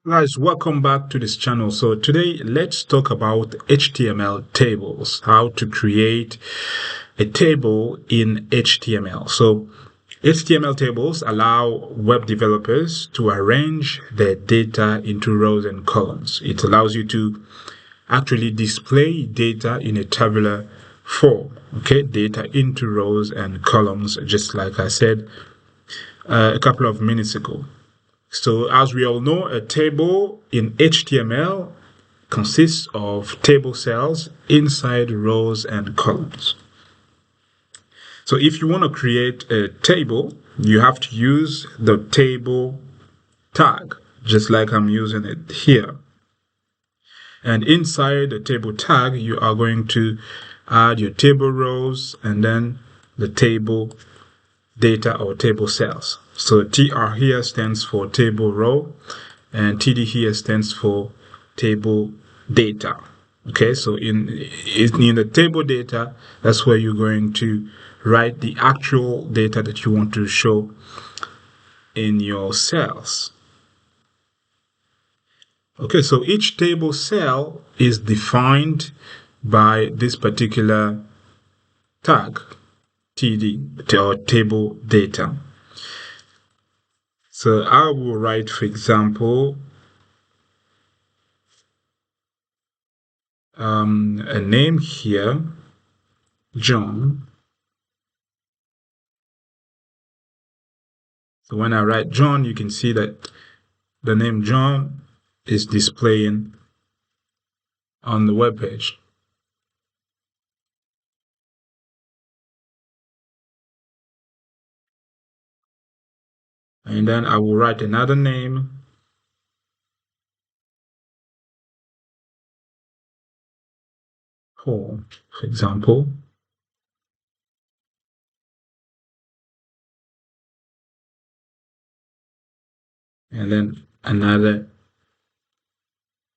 Guys, welcome back to this channel. So today let's talk about HTML tables, how to create a table in HTML. So HTML tables allow web developers to arrange their data into rows and columns. It allows you to actually display data in a tabular form, okay? Data into rows and columns, just like I said a couple of minutes ago. So as we all know, a table in HTML consists of table cells inside rows and columns. So if you want to create a table, you have to use the table tag, just like I'm using it here. And inside the table tag, you are going to add your table rows and then the table data or table cells. So TR here stands for table row and TD here stands for table data. Okay, so in the table data, that's where you're going to write the actual data that you want to show in your cells. Okay, so each table cell is defined by this particular tag, TD, or table data. So I will write, for example, a name here, John. So when I write John, you can see that the name John is displaying on the web page. And then I will write another name, Paul, for example. And then another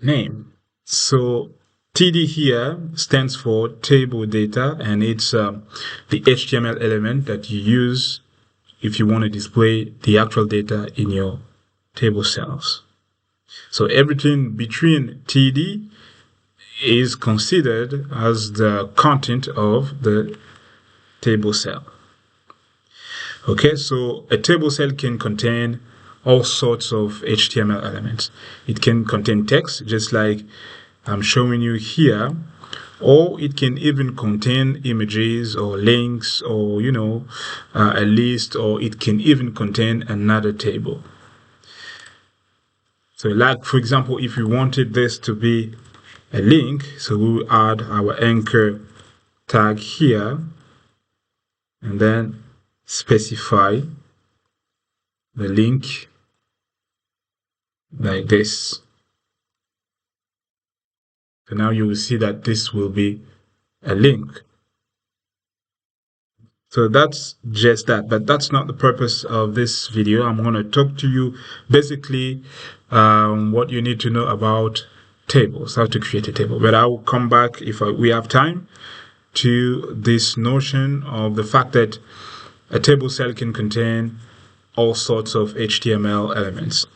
name. So TD here stands for table data, and it's the HTML element that you use if you want to display the actual data in your table cells. So everything between TD is considered as the content of the table cell. Okay, so a table cell can contain all sorts of HTML elements. It can contain text, just like I'm showing you here, or it can even contain images or links or, a list, or it can even contain another table. So like, for example, if we wanted this to be a link, so we will add our anchor tag here and then specify the link like this. So now you will see that this will be a link. So that's just that, but that's not the purpose of this video. I'm going to talk to you basically what you need to know about tables, how to create a table. But I will come back if we have time to this notion of the fact that a table cell can contain all sorts of HTML elements.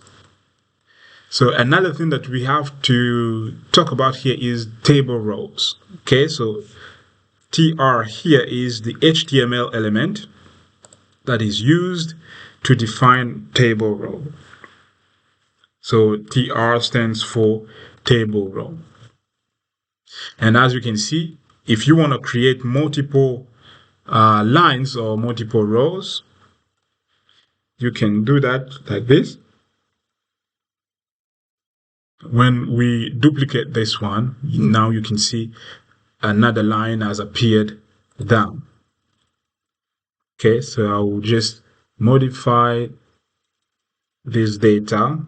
So another thing that we have to talk about here is table rows. Okay, so TR here is the HTML element that is used to define table row. So TR stands for table row. And as you can see, if you want to create multiple lines or multiple rows, you can do that like this. When we duplicate this one, now you can see another line has appeared down. Okay, so I will just modify this data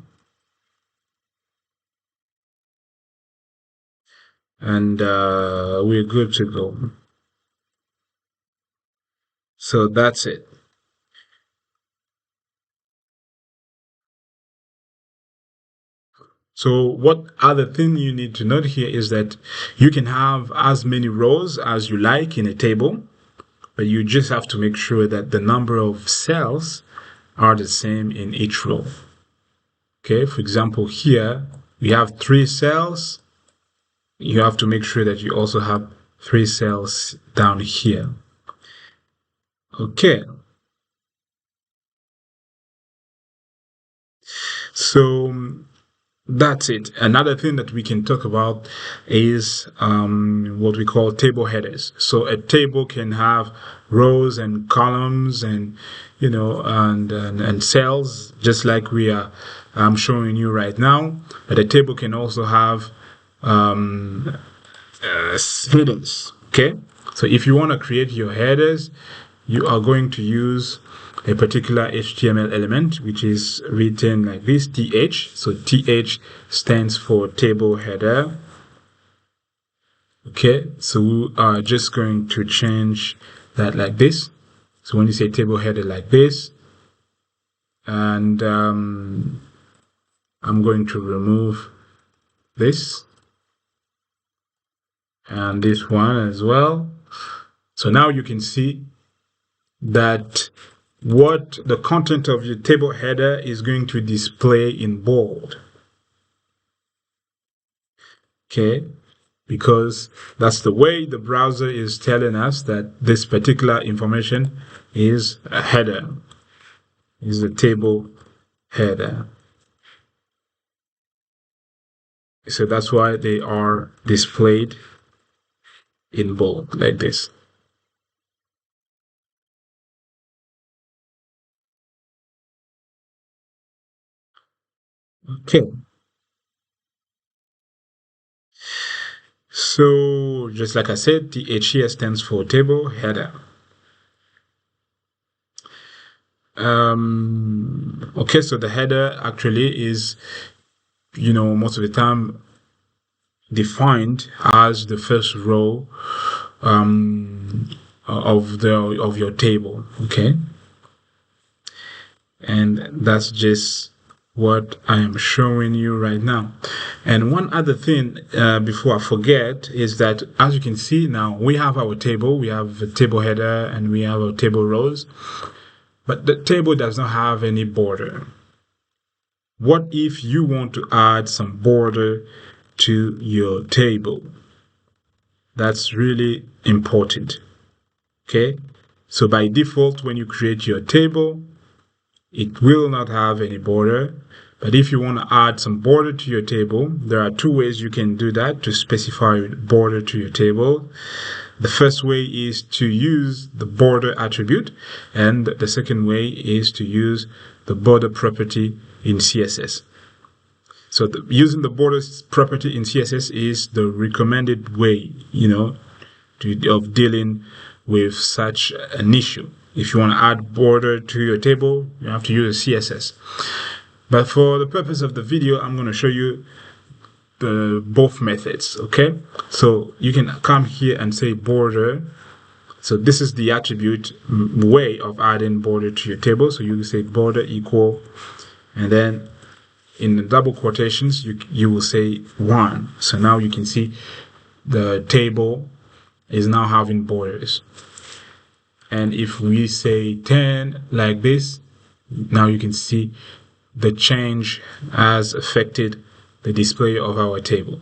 and we're good to go. So that's it. So what other thing you need to note here is that you can have as many rows as you like in a table, but you just have to make sure that the number of cells are the same in each row. Okay, for example, here we have 3 cells. You have to make sure that you also have 3 cells down here. Okay. So that's it. Another thing that we can talk about is what we call table headers. So a table can have rows and columns and and cells, just like we are showing you right now. But a table can also have headers. Okay. So if you want to create your headers, you are going to use a particular HTML element, which is written like this, th. So th stands for table header. Okay, so we are just going to change that like this. So when you say table header like this, and I'm going to remove this and this one as well. So now you can see that what the content of your table header is going to display in bold. Okay, because that's the way the browser is telling us that this particular information is a header, is a table header. So that's why they are displayed in bold like this. Okay. So just like I said, the H here stands for table header. Okay, so the header actually is, most of the time defined as the first row of your table. Okay, and that's just what I am showing you right now. And one other thing before I forget is that, as you can see now, we have our table, we have a table header and we have our table rows, but the table does not have any border. What if you want to add some border to your table? That's really important. Okay, so by default, when you create your table, it will not have any border. But if you want to add some border to your table, there are 2 ways you can do that to specify border to your table. The first way is to use the border attribute, and the second way is to use the border property in CSS. So using the border property in CSS is the recommended way, of dealing with such an issue. If you want to add border to your table, you have to use CSS. But for the purpose of the video, I'm going to show you both methods. Okay, so you can come here and say border. So this is the attribute way of adding border to your table. So you say border equal, and then in the double quotations you will say 1. So now you can see the table is now having borders. And if we say 10 like this, now you can see the change has affected the display of our table.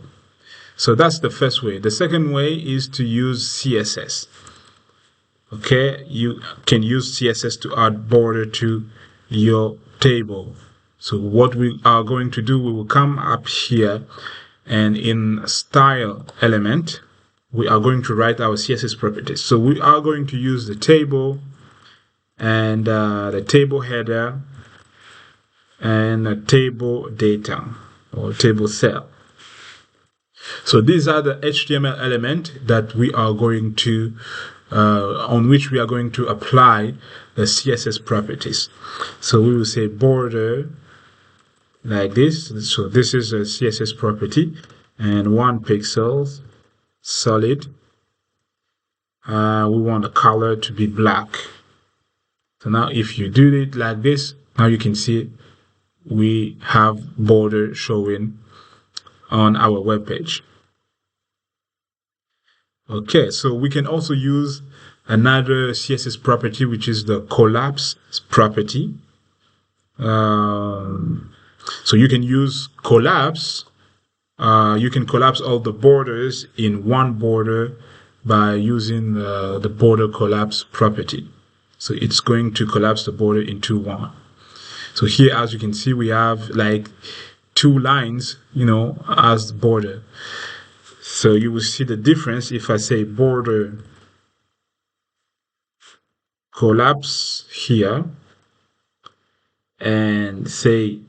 So that's the first way. The second way is to use CSS. Okay, you can use CSS to add border to your table. So what we are going to do, we will come up here, and in style element, we are going to write our CSS properties. So we are going to use the table and the table header and a table data or table cell. So these are the HTML element that we are going to on which we are going to apply the CSS properties. So we will say border like this. So this is a CSS property, and 1 pixel solid. We want the color to be black. So now if you do it like this, now you can see we have border showing on our web page. Okay, so we can also use another CSS property, which is the collapse property. So you can use collapse. You can collapse all the borders in one border by using the border collapse property. So it's going to collapse the border into one. So here, as you can see, we have like two lines, as the border. So you will see the difference if I say border collapse here and say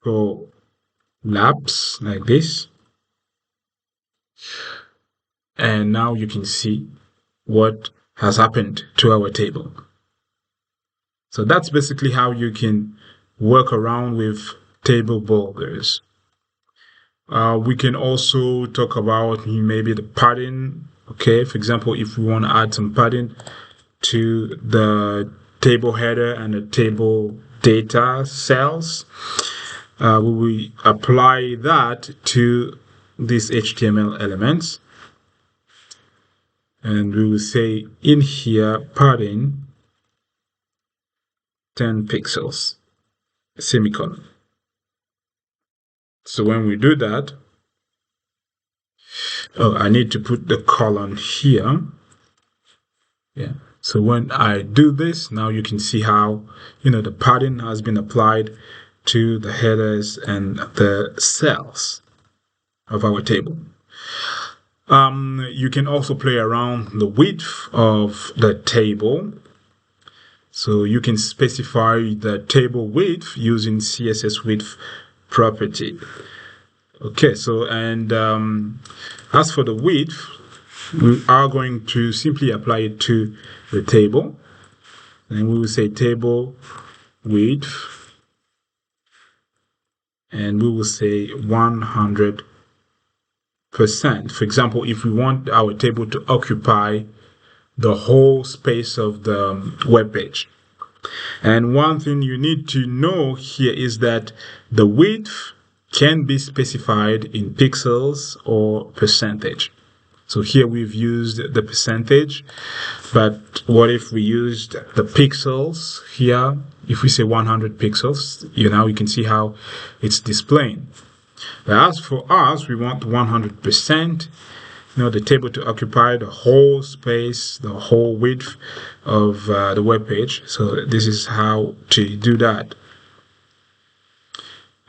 collapse like this. And now you can see what has happened to our table. So that's basically how you can work around with table borders. We can also talk about maybe the padding. Okay, for example, if we want to add some padding to the table header and the table data cells, we will apply that to these HTML elements. And we will say in here padding 10 pixels, semicolon. So when we do that, I need to put the colon here. Yeah. So when I do this, now you can see how, the padding has been applied to the headers and the cells of our table. You can also play around the width of the table. So you can specify the table width using CSS width property. Okay, so and as for the width, we are going to simply apply it to the table. And we will say table width, and we will say 100%. For example, if we want our table to occupy the whole space of the web page. And one thing you need to know here is that the width can be specified in pixels or percentage. So here we've used the percentage, but what if we used the pixels here? If we say 100 pixels, you can see how it's displaying. As for us, we want 100%, the table to occupy the whole space, the whole width of the web page. So this is how to do that.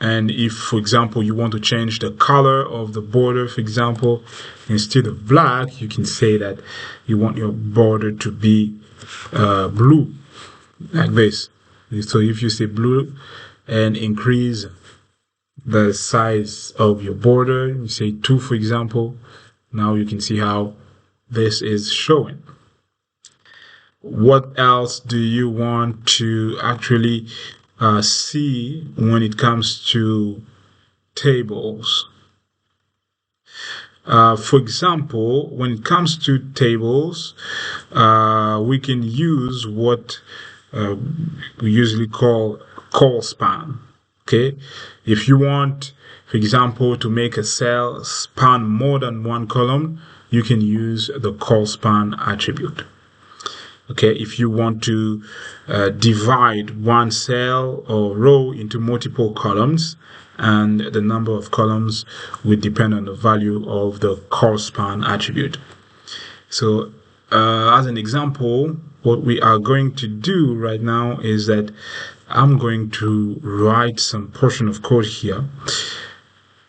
And if, for example, you want to change the color of the border, for example, instead of black, you can say that you want your border to be blue, like this. So if you say blue and increase the size of your border, you say 2, for example, now you can see how this is showing. What else do you want to actually see when it comes to tables? For example, when it comes to tables, we can use what we usually call colspan. Okay, if you want, for example, to make a cell span more than one column, you can use the colspan attribute. Okay, if you want to divide one cell or row into multiple columns, and the number of columns will depend on the value of the colspan attribute. So as an example, what we are going to do right now is that I'm going to write some portion of code here.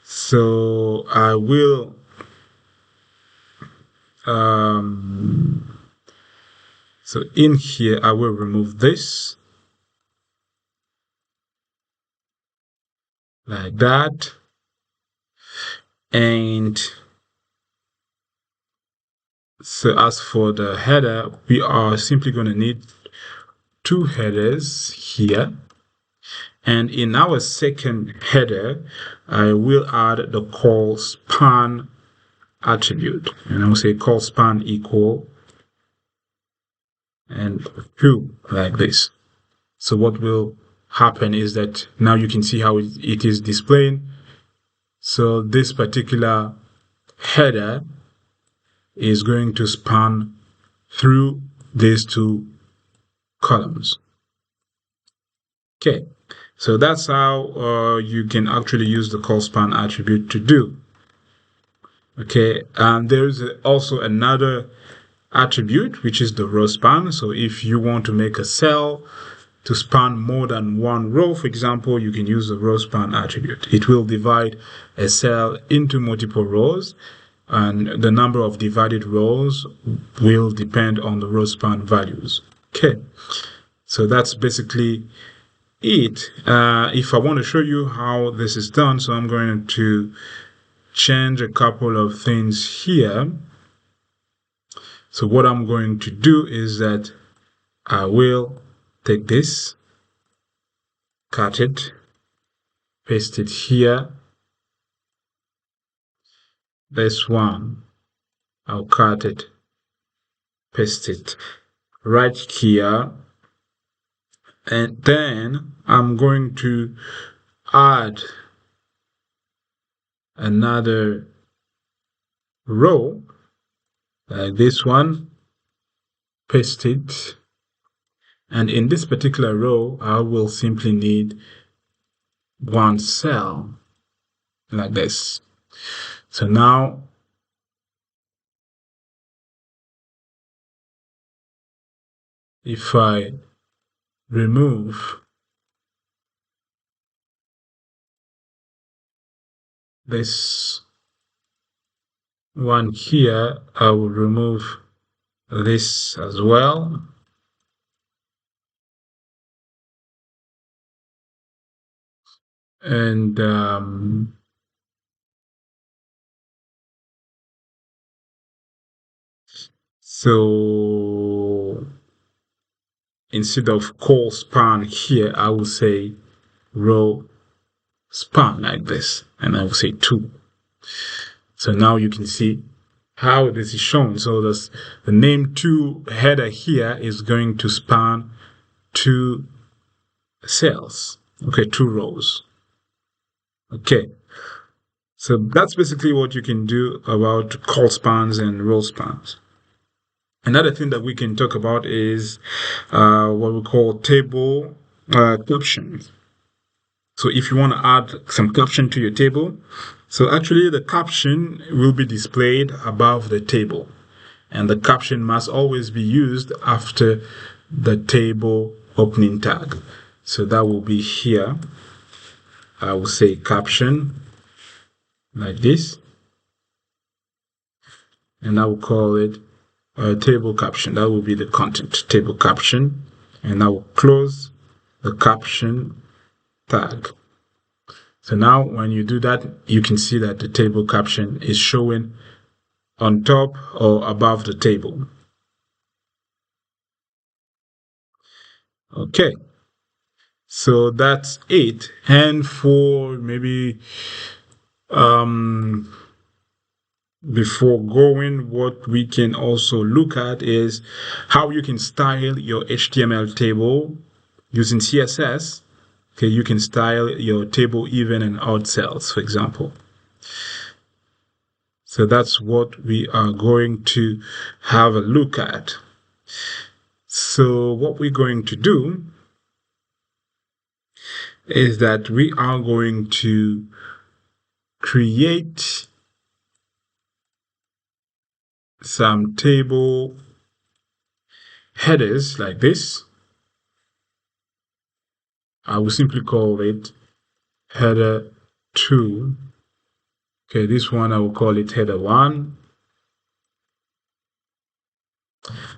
So I will so in here I will remove this like that, and so as for the header, we are simply going to need 2 headers here, and in our second header I will add the colspan attribute, and I will say colspan equal and 2, like this. So what will happen is that now you can see how it is displaying. So this particular header is going to span through these 2 columns. Okay, So that's how you can actually use the colspan attribute to do. Okay, and there's also another attribute, which is the rowspan. So if you want to make a cell to span more than one row, for example, you can use the rowspan attribute. It will divide a cell into multiple rows, and the number of divided rows will depend on the rowspan values. Okay, so that's basically it. If I want to show you how this is done, so I'm going to change a couple of things here. So what I'm going to do is that I will take this, cut it, paste it here. This one, I'll cut it, paste it right here. And then I'm going to add another row like this one, paste it. And in this particular row, I will simply need one cell like this. So now if I remove this one here, I will remove this as well. And so instead of colspan here, I will say row span like this, and I will say 2. So now you can see how this is shown. So this, the name 2 header here is going to span 2 cells, okay, 2 rows. Okay, so that's basically what you can do about colspans and rowspans. Another thing that we can talk about is what we call table captions. So if you want to add some caption to your table, so actually the caption will be displayed above the table, and the caption must always be used after the table opening tag. So that will be here. I will say caption like this, and I will call it table caption. That will be the content table caption, and I will close the caption tag. So now when you do that, you can see that the table caption is showing on top or above the table. Okay, so that's it. And for maybe before going, what we can also look at is how you can style your HTML table using CSS. Okay, you can style your table even and odd cells, for example. So that's what we are going to have a look at. So what we're going to do is that we are going to create some table headers like this. I will simply call it header 2. Okay, this one I will call it header 1.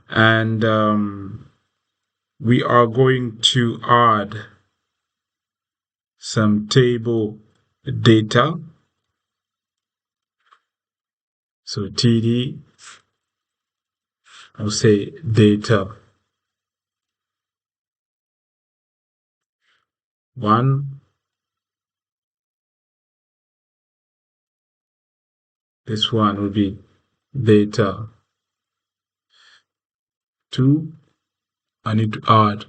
And we are going to add some table data. So TD, I'll say data 1. This one will be data 2. I need to add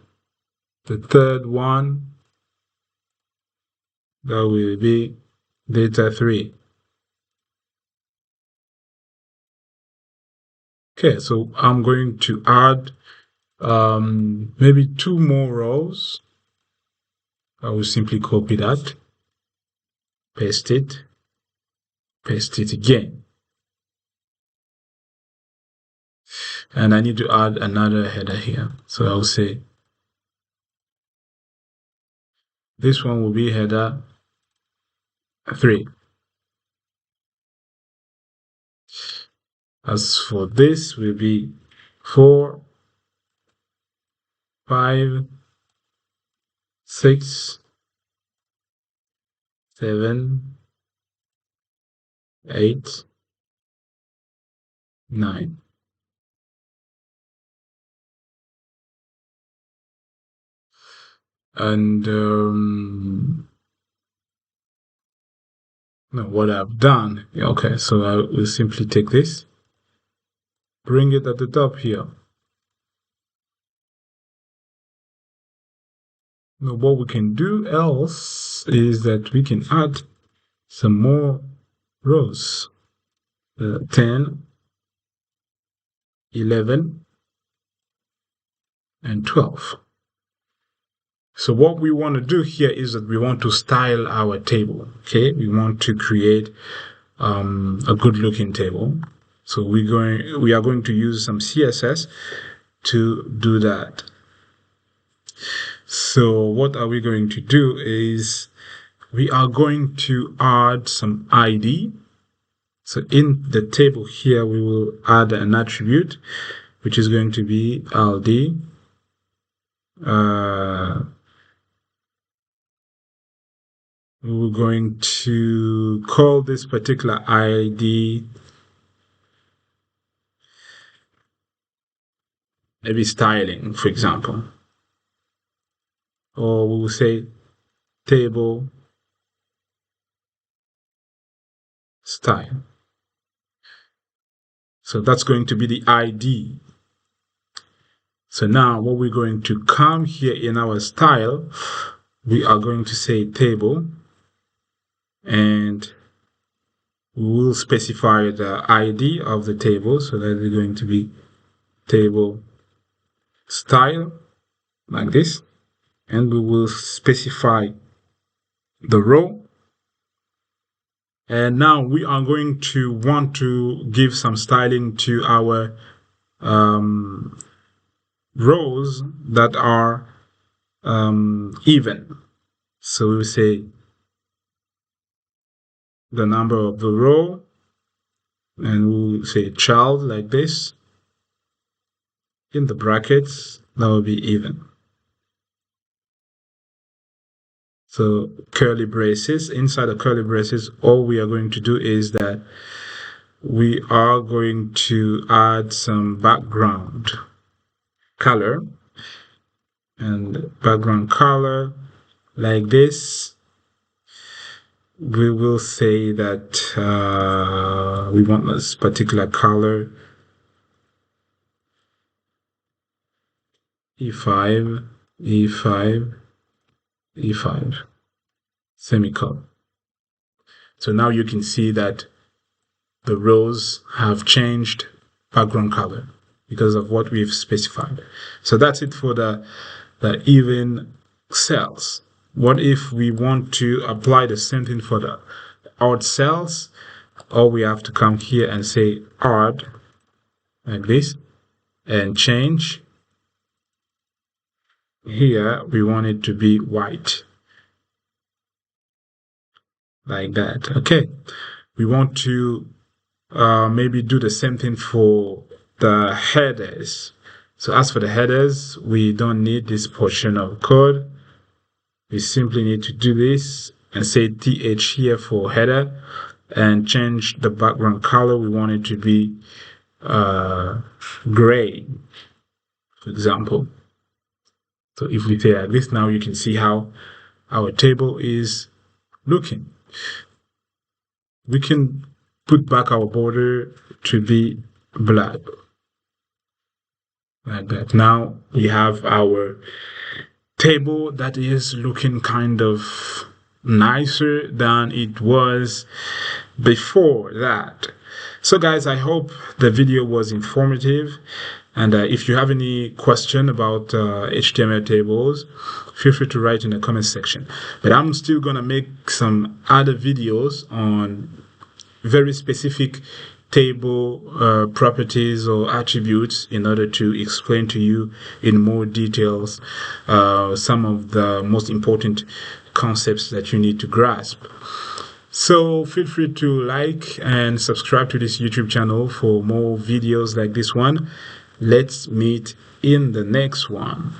the third one. That will be data 3. Okay, so I'm going to add maybe 2 more rows. I will simply copy that, paste it again. And I need to add another header here. So I'll say this one will be header 3. As for this will be 4, 5, 6, 7, 8, 9. And now what I've done, okay, so I will simply take this, bring it at the top here. Now what we can do else is that we can add some more rows, 10, 11, and 12. So what we want to do here is that we want to style our table. Okay, we want to create a good looking table. So we are going to use some CSS to do that. So what are we going to do is we are going to add some ID. So in the table here, we will add an attribute, which is going to be LD. We're going to call this particular ID maybe styling, for example. Or we will say table style. So that's going to be the ID. So now what we're going to come here in our style, we are going to say table, and we will specify the ID of the table. So that is going to be table style, like this. And we will specify the row. And now we are going to want to give some styling to our rows that are even. So we will say the number of the row, and we'll say child like this. In the brackets, that will be even. So curly braces, inside the curly braces, all we are going to do is that we are going to add some background color, and background color like this. We will say that we want this particular color, E5, E5, E5, semicolon. So now you can see that the rows have changed background color because of what we've specified. So that's it for the even cells. What if we want to apply the same thing for the odd cells? All we have to come here and say odd, like this, and change. Here we want it to be white, like that. Okay, we want to maybe do the same thing for the headers. So as for the headers, we don't need this portion of code. We simply need to do this and say th here for header, and change the background color. We want it to be gray, for example. So if we say like this, now you can see how our table is looking. We can put back our border to be black, like that. Now we have our table that is looking kind of nicer than it was before that. So guys, I hope the video was informative, and if you have any question about HTML tables, feel free to write in the comment section. But I'm still gonna make some other videos on very specific table properties or attributes in order to explain to you in more details some of the most important concepts that you need to grasp. So feel free to like and subscribe to this YouTube channel for more videos like this one. Let's meet in the next one.